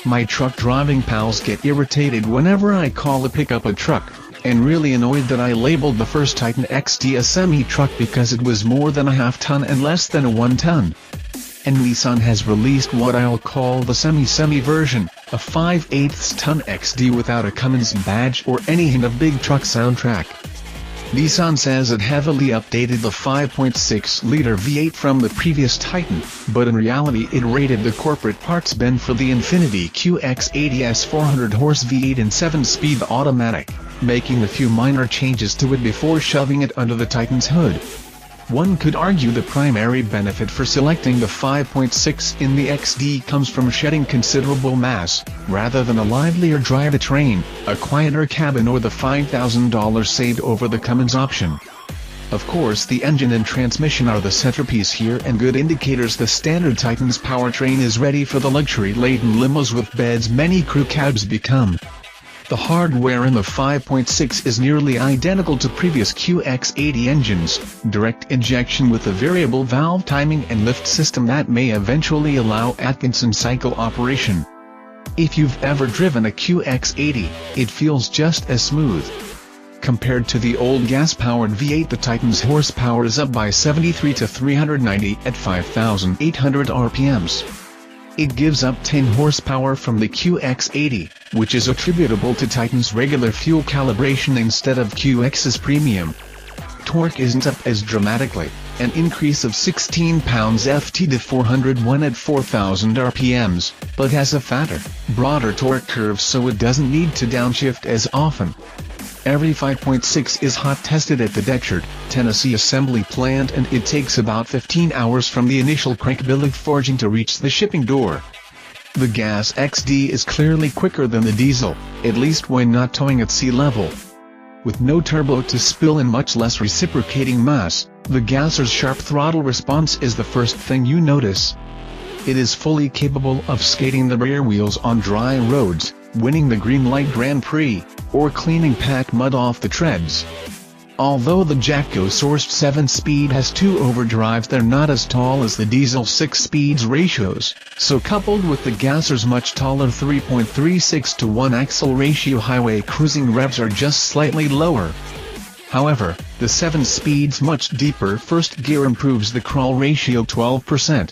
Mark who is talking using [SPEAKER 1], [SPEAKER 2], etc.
[SPEAKER 1] My truck driving pals get irritated whenever I call a pickup a truck, and really annoyed that I labeled the first Titan XD a semi-truck because it was more than a half-ton and less than a 1-ton. And Nissan has released what I'll call the semi-semi version, a 5/8 ton XD without a Cummins badge or any hint of big truck soundtrack. Nissan says it heavily updated the 5.6-liter V8 from the previous Titan, but in reality it raided the corporate parts bin for the Infiniti QX80's 400-horse V8 and 7-speed automatic, making a few minor changes to it before shoving it under the Titan's hood. One could argue the primary benefit for selecting the 5.6 in the XD comes from shedding considerable mass, rather than a livelier drivetrain, a quieter cabin or the $5,000 saved over the Cummins option. Of course the engine and transmission are the centerpiece here and good indicators the standard Titan's powertrain is ready for the luxury-laden limos with beds many crew cabs become. The hardware in the 5.6 is nearly identical to previous QX80 engines, direct injection with a variable valve timing and lift system that may eventually allow Atkinson cycle operation. If you've ever driven a QX80, it feels just as smooth. Compared to the old gas-powered V8, the Titan's horsepower is up by 73 to 390 at 5,800 RPMs. It gives up 10 horsepower from the QX80, which is attributable to Titan's regular fuel calibration instead of QX's premium. Torque isn't up as dramatically, an increase of 16 pounds-ft to 401 at 4,000 RPMs, but has a fatter, broader torque curve so it doesn't need to downshift as often. Every 5.6 is hot-tested at the Decherd, Tennessee assembly plant and it takes about 15 hours from the initial crank billet forging to reach the shipping door. The gas XD is clearly quicker than the diesel, at least when not towing at sea level. With no turbo to spill and much less reciprocating mass, the gasser's sharp throttle response is the first thing you notice. It is fully capable of skating the rear wheels on dry roads, winning the Green Light Grand Prix, or cleaning packed mud off the treads. Although the Jatco-sourced 7-speed has 2 overdrives, they're not as tall as the diesel 6-speeds ratios, so coupled with the gasser's much taller 3.36 to 1 axle ratio, highway cruising revs are just slightly lower. However, the 7-speed's much deeper first gear improves the crawl ratio 12%,